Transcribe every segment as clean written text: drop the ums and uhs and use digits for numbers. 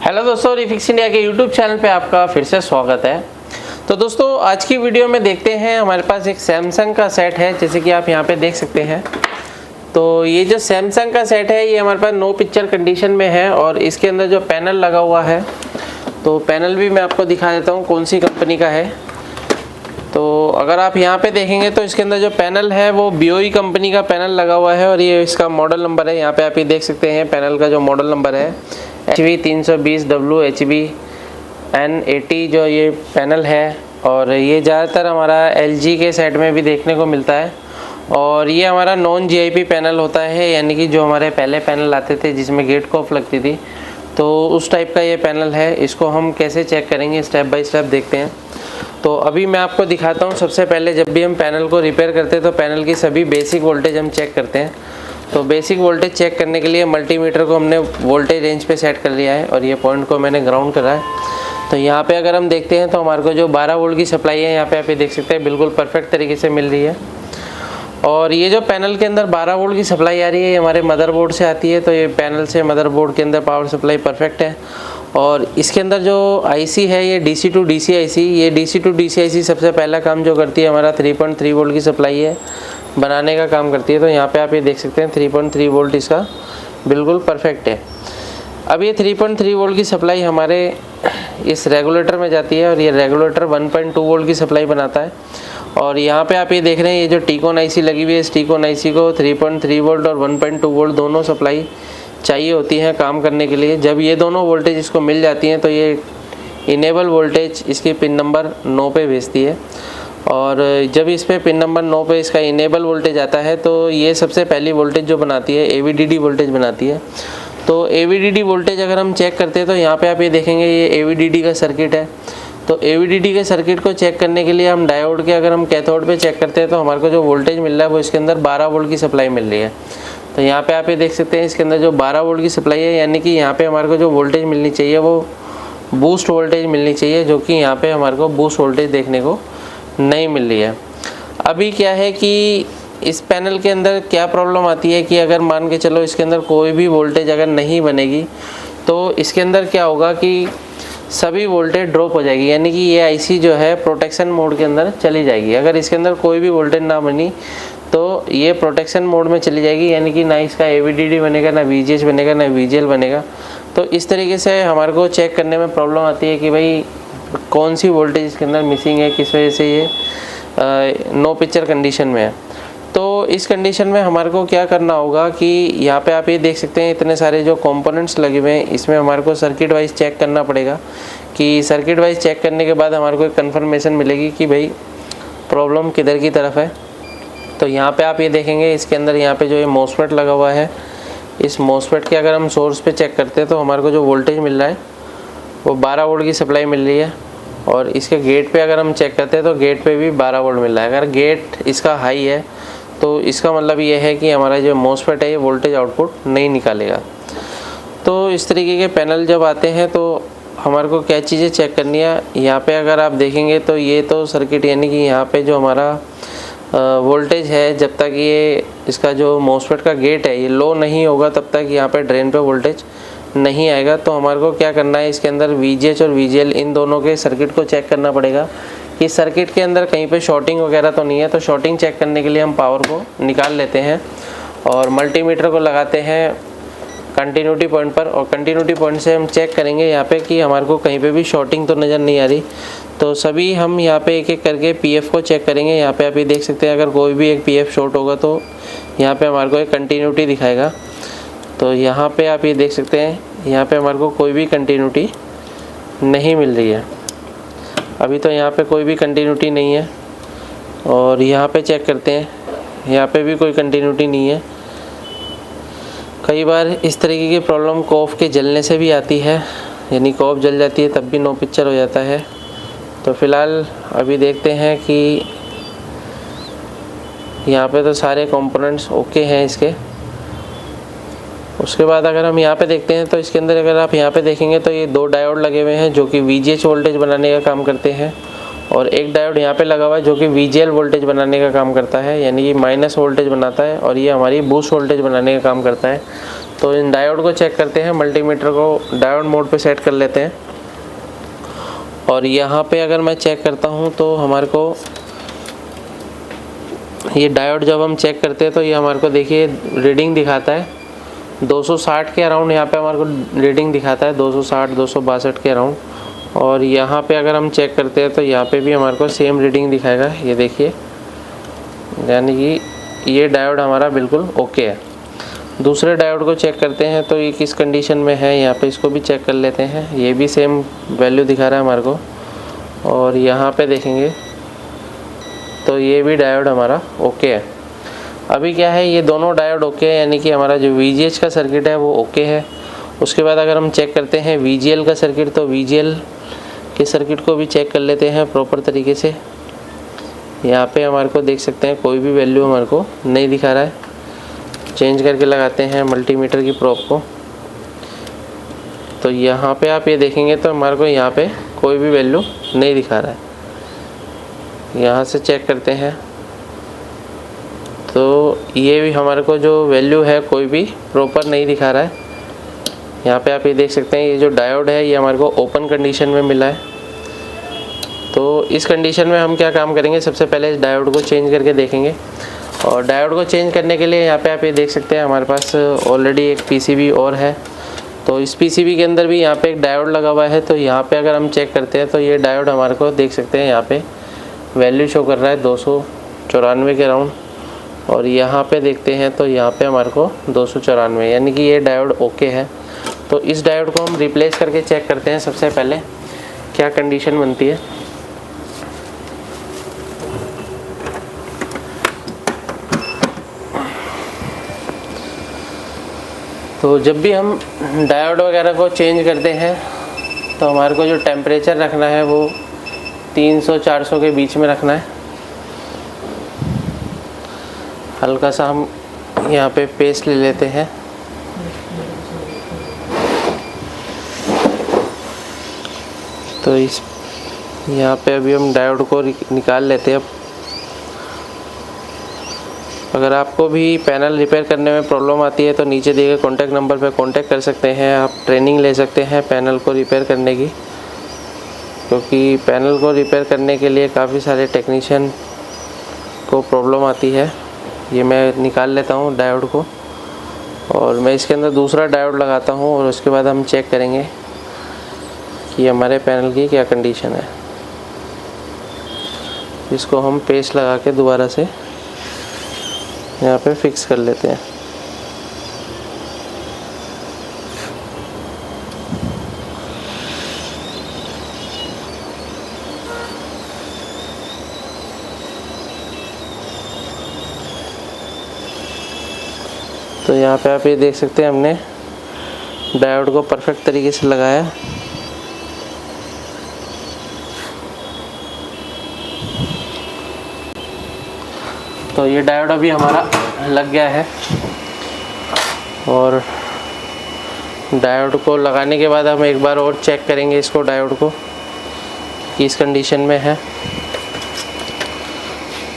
Hello दोस्तों, refix India के YouTube channel पे आपका फिर से स्वागत है। तो दोस्तों आज की वीडियो में देखते हैं, हमारे पास एक सैमसंग का सेट है, जैसे कि आप यहाँ पे देख सकते हैं। तो ये जो सैमसंग का सेट है ये हमारे पास नो पिक्चर कंडीशन में है और इसके अंदर जो पैनल लगा हुआ है, तो पैनल भी मैं आपको दिखा देता हूँ कौन सी कंपनी का है। तो अगर आप यहाँ पे देखेंगे तो इसके अंदर जो पैनल है वो BOE कंपनी का पैनल लगा हुआ है और ये इसका मॉडल नंबर है। यहाँ पे आप ये देख सकते हैं पैनल का जो मॉडल नंबर है HV320W HVN80 जो ये पैनल है। और ये ज़्यादातर हमारा LG के सेट में भी देखने को मिलता है और ये हमारा नॉन GIP पैनल होता है, यानी कि जो हमारे पहले पैनल आते थे जिसमें गेट कॉफ लगती थी, तो उस टाइप का ये पैनल है। इसको हम कैसे चेक करेंगे स्टेप बाय स्टेप देखते हैं। तो अभी मैं आपको दिखाता हूँ। सबसे पहले जब भी हम पैनल को रिपेयर करते हैं तो पैनल की सभी बेसिक वोल्टेज हम चेक करते हैं। तो बेसिक वोल्टेज चेक करने के लिए मल्टीमीटर को हमने वोल्टेज रेंज पे सेट कर लिया है और ये पॉइंट को मैंने ग्राउंड करा है। तो यहाँ पे अगर हम देखते हैं तो हमारे को जो 12 वोल्ट की सप्लाई है यहाँ पे आप ये देख सकते हैं बिल्कुल परफेक्ट तरीके से मिल रही है। और ये जो पैनल के अंदर 12 वोल्ट की सप्लाई आ रही है, ये हमारे मदरबोर्ड से आती है। तो ये पैनल से मदरबोर्ड के अंदर पावर सप्लाई परफेक्ट है। और इसके अंदर जो IC है ये DC to DC IC, ये DC to DC IC सबसे पहला काम जो करती है हमारा 3.3 वोल्ट की सप्लाई है बनाने का काम करती है। तो यहाँ पे आप ये देख सकते हैं 3.3 वोल्ट इसका बिल्कुल परफेक्ट है। अब ये 3.3 वोल्ट की सप्लाई हमारे इस रेगुलेटर में जाती है और ये रेगुलेटर 1.2 वोल्ट की सप्लाई बनाता है। और यहाँ पे आप ये देख रहे हैं ये जो टीकॉन IC लगी हुई है, इस टीकॉन IC को 3.3 वोल्ट और 1.2 वोल्ट दोनों सप्लाई चाहिए होती है काम करने के लिए। जब ये दोनों वोल्टेज इसको मिल जाती हैं तो ये इनेबल वोल्टेज इसकी पिन नंबर 9 पे भेजती है। और जब इस पे पिन नंबर 9 पे इसका इनेबल वोल्टेज आता है तो ये सबसे पहली वोल्टेज जो बनाती है AVDD वोल्टेज बनाती है। तो AVDD वोल्टेज अगर हम चेक करते हैं तो यहाँ पे आप ये देखेंगे ये AVDD का सर्किट है। तो AVDD के सर्किट को चेक करने के लिए हम डायोड के अगर हम कैथोड पे चेक करते हैं तो हमारे को जो वोल्टेज मिल रहा है वो इसके अंदर 12 वोल्ट की सप्लाई मिल रही है। तो यहाँ पे आप ये देख सकते हैं इसके अंदर जो 12 वोल्ट की सप्लाई है, यानी कि यहाँ पे हमारे को जो वोल्टेज मिलनी चाहिए वो बूस्ट वोल्टेज मिलनी चाहिए, जो कि यहाँ पे हमारे को बूस्ट वोल्टेज देखने को नहीं मिल रही है। अभी क्या है कि इस पैनल के अंदर क्या प्रॉब्लम आती है कि अगर मान के चलो इसके अंदर कोई भी वोल्टेज अगर नहीं बनेगी तो इसके अंदर क्या होगा कि सभी वोल्टेज ड्रॉप हो जाएगी, यानी कि ये IC जो है प्रोटेक्शन मोड के अंदर चली जाएगी। अगर इसके अंदर कोई भी वोल्टेज ना बनी तो ये प्रोटेक्शन मोड में चली जाएगी, यानी कि ना इसका AVDD बनेगा, ना VGH बनेगा, ना VGL बनेगा। तो इस तरीके से हमारे को चेक करने में प्रॉब्लम आती है कि भाई कौन सी वोल्टेज इसके अंदर मिसिंग है, किस वजह से ये नो पिक्चर कंडीशन में है। तो इस कंडीशन में हमारे को क्या करना होगा कि यहाँ पे आप ये देख सकते हैं इतने सारे जो कंपोनेंट्स लगे हुए हैं, इसमें हमारे को सर्किट वाइज चेक करना पड़ेगा। कि सर्किट वाइज चेक करने के बाद हमारे को एक कन्फर्मेशन मिलेगी कि भाई प्रॉब्लम किधर की तरफ है। तो यहाँ पे आप ये देखेंगे इसके अंदर यहाँ पे जो ये MOSFET लगा हुआ है, इस MOSFET के अगर हम सोर्स पे चेक करते हैं तो हमारे को जो वोल्टेज मिल रहा है वो 12 वोल्ट की सप्लाई मिल रही है। और इसके गेट पे अगर हम चेक करते हैं तो गेट पे भी 12 वोल्ट मिल रहा है। अगर गेट इसका हाई है तो इसका मतलब ये है कि हमारा जो MOSFET है ये वोल्टेज आउटपुट नहीं निकालेगा। तो इस तरीके के पैनल जब आते हैं तो हमारे को क्या चीज़ें चेक करनी है, यहाँ पे अगर आप देखेंगे तो ये तो सर्किट, यानी कि यहाँ पे जो हमारा वोल्टेज है, जब तक ये इसका जो MOSFET का गेट है ये लो नहीं होगा तब तक यहाँ पे ड्रेन पे वोल्टेज नहीं आएगा। तो हमारे को क्या करना है, इसके अंदर VGH और VGL इन दोनों के सर्किट को चेक करना पड़ेगा कि सर्किट के अंदर कहीं पे शॉर्टिंग वगैरह तो नहीं है। तो शॉर्टिंग चेक करने के लिए हम पावर को निकाल लेते हैं और मल्टीमीटर को लगाते हैं कंटिन्यूटी पॉइंट पर और कंटिन्यूटी पॉइंट से हम चेक करेंगे यहाँ पे कि हमारे को कहीं पे भी शॉर्टिंग तो नज़र नहीं आ रही। तो सभी हम यहाँ पे एक एक करके PF को चेक करेंगे। यहाँ पे आप ये देख सकते हैं अगर कोई भी एक PF शॉर्ट होगा तो यहाँ पे हमारे को एक कंटिन्यूटी दिखाएगा। तो यहाँ पे आप ये देख सकते हैं यहाँ पे हमारे को कोई भी कंटिन्यूटी नहीं मिल रही है। अभी तो यहाँ पे कोई भी कंटिन्यूटी नहीं है। और यहाँ पे चेक करते हैं, यहाँ पे भी कोई कंटिन्यूटी नहीं है। कई बार इस तरीके की प्रॉब्लम कॉफ के जलने से भी आती है, यानी कॉफ जल जाती है तब भी नो पिक्चर हो जाता है। तो फ़िलहाल अभी देखते हैं कि यहाँ पे तो सारे कंपोनेंट्स ओके हैं इसके। उसके बाद अगर हम यहाँ पे देखते हैं तो इसके अंदर अगर आप यहाँ पे देखेंगे तो ये 2 डायोड लगे हुए हैं जो कि VGH वोल्टेज बनाने का काम करते हैं और एक डायोड यहाँ पे लगा हुआ है जो कि VGL वोल्टेज बनाने का काम करता है, यानी कि माइनस वोल्टेज बनाता है और ये हमारी बूस्ट वोल्टेज बनाने का काम करता है। तो इन डायोड को चेक करते हैं, मल्टीमीटर को डायोड मोड पे सेट कर लेते हैं। और यहाँ पे अगर मैं चेक करता हूँ तो हमारे को ये डायोड जब हम चेक करते हैं तो ये हमारे को देखिए रीडिंग दिखाता है 260 के अराउंड, यहाँ पे हमारे को रीडिंग दिखाता है 260 262 के अराउंड। और यहाँ पे अगर हम चेक करते हैं तो यहाँ पे भी हमारे को सेम रीडिंग दिखाएगा, ये देखिए, यानी कि ये डायोड हमारा बिल्कुल ओके है। दूसरे डायोड को चेक करते हैं तो ये किस कंडीशन में है, यहाँ पे इसको भी चेक कर लेते हैं। ये भी सेम वैल्यू दिखा रहा है हमारे को। और यहाँ पे देखेंगे तो ये भी डायोड हमारा ओके है। अभी क्या है, ये दोनों डायोड ओके है, यानी कि हमारा जो VGH का सर्किट है वो ओके है। उसके बाद अगर हम चेक करते हैं VGL का सर्किट, तो VGL के सर्किट को भी चेक कर लेते हैं प्रॉपर तरीके से। यहाँ पे हमारे को देख सकते हैं कोई भी वैल्यू हमारे को नहीं दिखा रहा है। चेंज करके लगाते हैं मल्टीमीटर की प्रोब को, तो यहाँ पे आप ये देखेंगे तो हमारे को यहाँ पे कोई भी वैल्यू नहीं दिखा रहा है। यहाँ से चेक करते हैं तो ये भी हमारे को जो वैल्यू है कोई भी प्रॉपर नहीं दिखा रहा है। यहाँ पे आप ये देख सकते हैं ये जो डायोड है ये हमारे को ओपन कंडीशन में मिला है। तो इस कंडीशन में हम क्या काम करेंगे, सबसे पहले इस डायोड को चेंज करके देखेंगे। और डायोड को चेंज करने के लिए यहाँ पे आप ये देख सकते हैं हमारे पास ऑलरेडी एक PCB और है। तो इस PCB के अंदर भी यहाँ पे एक डायोड लगा हुआ है। तो यहाँ पे अगर हम चेक करते हैं तो ये डायोड हमारे को देख सकते हैं यहाँ पे वैल्यू शो कर रहा है 294 के अराउंड। और यहाँ पे देखते हैं तो यहाँ पे हमारे को 294, यानी कि ये डायोड ओके है। तो इस डायोड को हम रिप्लेस करके चेक करते हैं सबसे पहले क्या कंडीशन बनती है। तो जब भी हम डायोड वगैरह को चेंज करते हैं तो हमारे को जो टेम्परेचर रखना है वो 300-400 के बीच में रखना है। हल्का सा हम यहाँ पे पेस्ट ले लेते हैं। तो इस यहाँ पे अभी हम डायोड को निकाल लेते हैं। अगर आपको भी पैनल रिपेयर करने में प्रॉब्लम आती है तो नीचे दिए गए कॉन्टैक्ट नंबर पर कॉन्टैक्ट कर सकते हैं। आप ट्रेनिंग ले सकते हैं पैनल को रिपेयर करने की, क्योंकि पैनल को रिपेयर करने के लिए काफ़ी सारे टेक्नीशियन को प्रॉब्लम आती है। ये मैं निकाल लेता हूँ डायोड को और मैं इसके अंदर दूसरा डायोड लगाता हूँ और उसके बाद हम चेक करेंगे कि हमारे पैनल की क्या कंडीशन है। इसको हम पेस्ट लगा के दोबारा से यहाँ पे फिक्स कर लेते हैं। तो यहाँ पे आप ये देख सकते हैं हमने डायोड को परफेक्ट तरीके से लगाया। तो ये डायोड अभी हमारा लग गया है और डायोड को लगाने के बाद हम एक बार और चेक करेंगे इसको, डायोड को किस कंडीशन में है।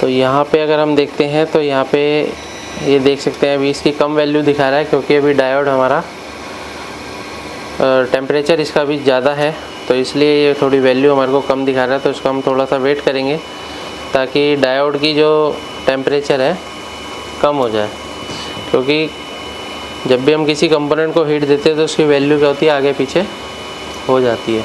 तो यहाँ पे अगर हम देखते हैं तो यहाँ पे ये देख सकते हैं अभी इसकी कम वैल्यू दिखा रहा है, क्योंकि अभी डायोड हमारा टेम्परेचर इसका भी ज़्यादा है, तो इसलिए ये थोड़ी वैल्यू हमारे को कम दिखा रहा है। तो इसको हम थोड़ा सा वेट करेंगे ताकि डायोड की जो टेम्परेचर है कम हो जाए, क्योंकि जब भी हम किसी कंपोनेंट को हीट देते हैं तो उसकी वैल्यू क्या होती है, आगे पीछे हो जाती है।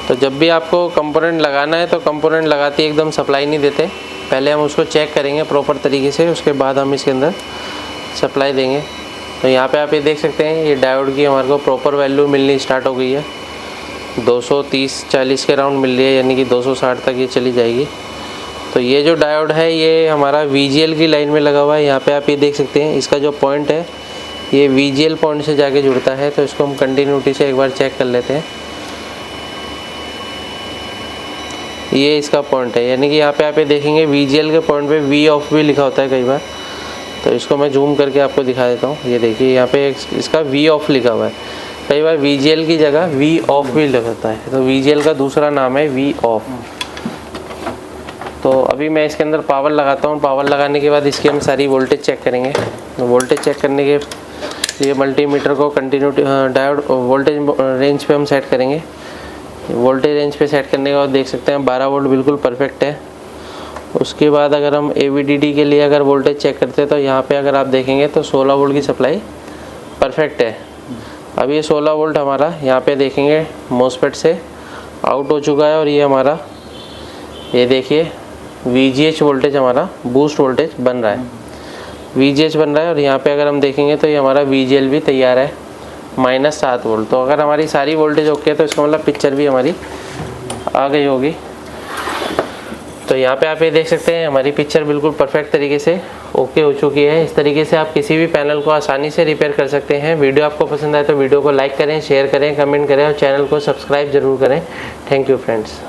तो जब भी आपको कंपोनेंट लगाना है तो कंपोनेंट लगाते ही एकदम सप्लाई नहीं देते, पहले हम उसको चेक करेंगे प्रॉपर तरीके से, उसके बाद हम इसके अंदर सप्लाई देंगे। तो यहाँ पे आप ये देख सकते हैं ये डायोड की हमारे को प्रॉपर वैल्यू मिलनी स्टार्ट हो गई है, 230-40 के राउंड मिल रही है, यानी कि 260 तक ये चली जाएगी। तो ये जो डायोड है ये हमारा VGL की लाइन में लगा हुआ है। यहाँ पे आप ये देख सकते हैं इसका जो पॉइंट है ये VGL पॉइंट से जाके जुड़ता है। तो इसको हम कंटिन्यूटी से एक बार चेक कर लेते हैं। ये इसका पॉइंट है, यानी कि यहाँ पे आप ये देखेंगे VGL के पॉइंट पे V ऑफ भी लिखा होता है कई बार। तो इसको मैं जूम करके आपको दिखा देता हूँ। ये देखिए यहाँ पे इसका V ऑफ लिखा हुआ है, कई बार VGL की जगह V ऑफ भी लिखा होता है। तो VGL का दूसरा नाम है V ऑफ। तो अभी मैं इसके अंदर पावर लगाता हूँ। पावर लगाने के बाद इसकी हम सारी वोल्टेज चेक करेंगे। तो वोल्टेज चेक करने के ये मल्टीमीटर को कंटिन्यूटी डायोड वोल्टेज रेंज पे हम सेट करेंगे। वोल्टेज रेंज पे सेट करने के बाद देख सकते हैं 12 वोल्ट बिल्कुल परफेक्ट है। उसके बाद अगर हम AVDD के लिए अगर वोल्टेज चेक करते हैं तो यहाँ पे अगर आप देखेंगे तो 16 वोल्ट की सप्लाई परफेक्ट है। अब ये 16 वोल्ट हमारा यहाँ पे देखेंगे मोसफेट से आउट हो चुका है और ये हमारा ये देखिए VGH वोल्टेज हमारा बूस्ट वोल्टेज बन रहा है, VGH बन रहा है। और यहाँ पे अगर हम देखेंगे तो ये हमारा VGL भी तैयार है -7 वोल्ट। तो अगर हमारी सारी वोल्टेज ओके है तो इसका मतलब पिक्चर भी हमारी आ गई होगी। तो यहाँ पे आप ये देख सकते हैं हमारी पिक्चर बिल्कुल परफेक्ट तरीके से ओके हो चुकी है। इस तरीके से आप किसी भी पैनल को आसानी से रिपेयर कर सकते हैं। वीडियो आपको पसंद आए तो वीडियो को लाइक करें, शेयर करें, कमेंट करें और चैनल को सब्सक्राइब जरूर करें। Thank you friends.